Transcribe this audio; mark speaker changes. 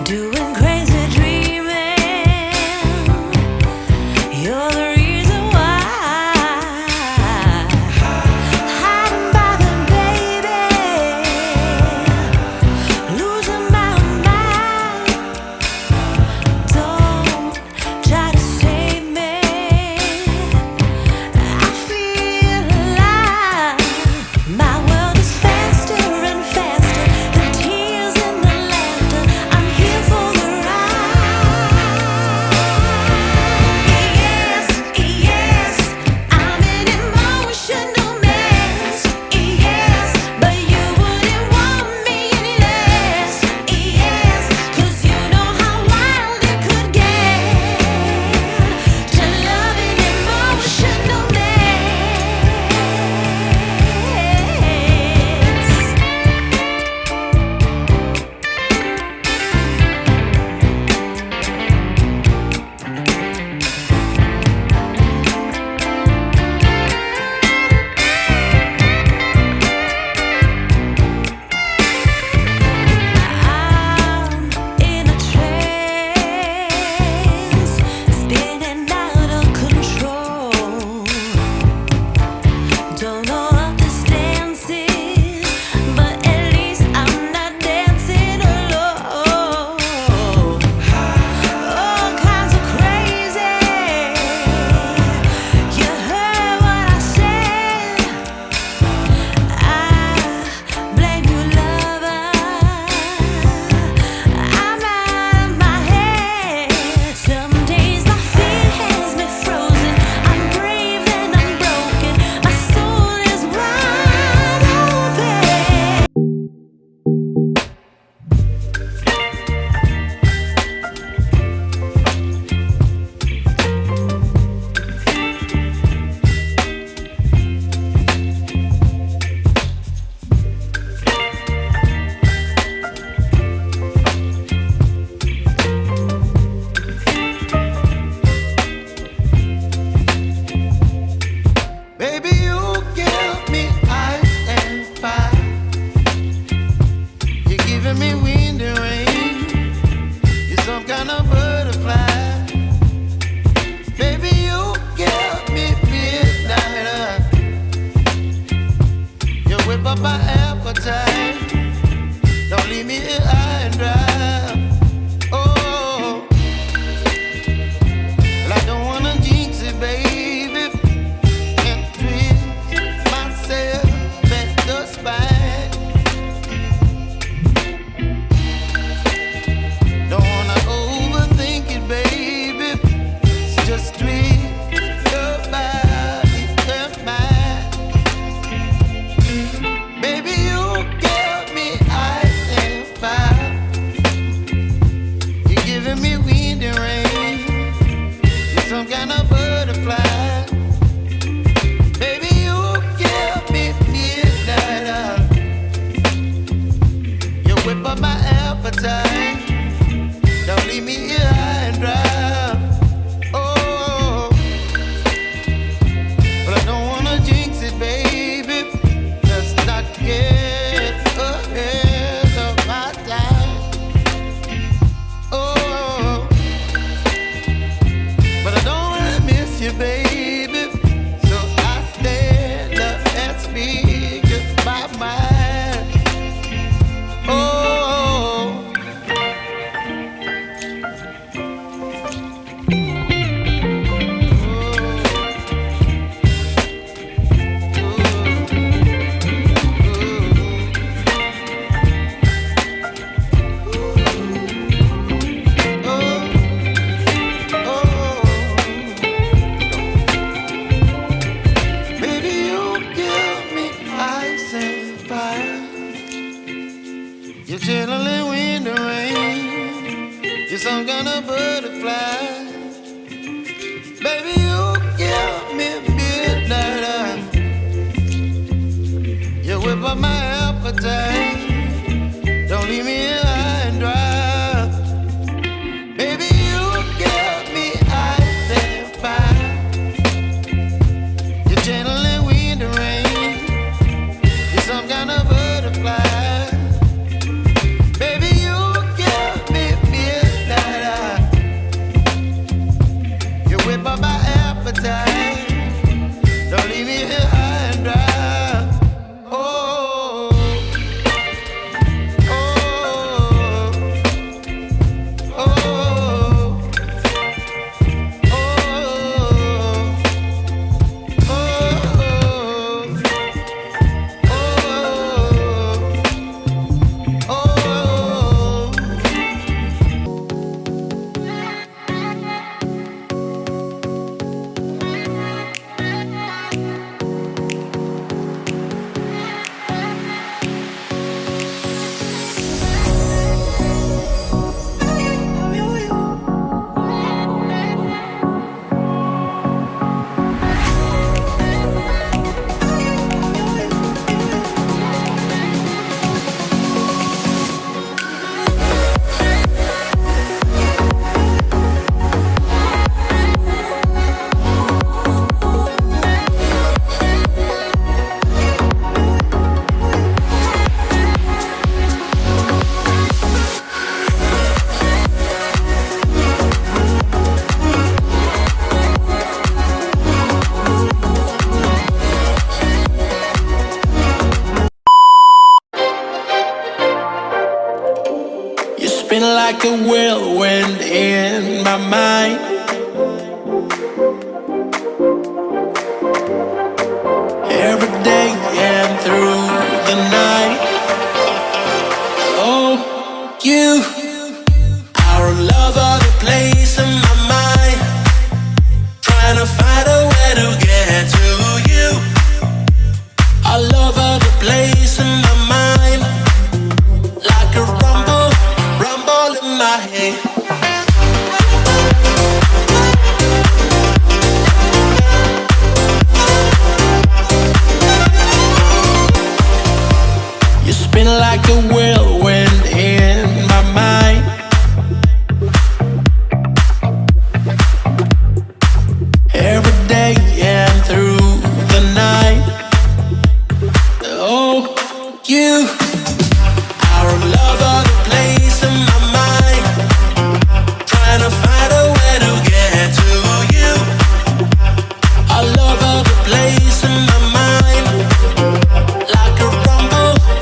Speaker 1: Doing crazy dreaming. up my appetite. Don't leave me here high and dry. Baby, you give me ice and fire. You're channeling wind and rain. You're some kind of butterfly. Baby, you give me midnight. You whip up my appetite. Don't leave me here high and dry. Oh, oh, oh, oh, oh, oh, oh.
Speaker 2: You spin like a whirlwind in my mind. Every day and through the night. Oh, you are all over the place in my mind. Trying to find a way to get to you. All over the place in my mind. Like a rumble in my head. You spin like a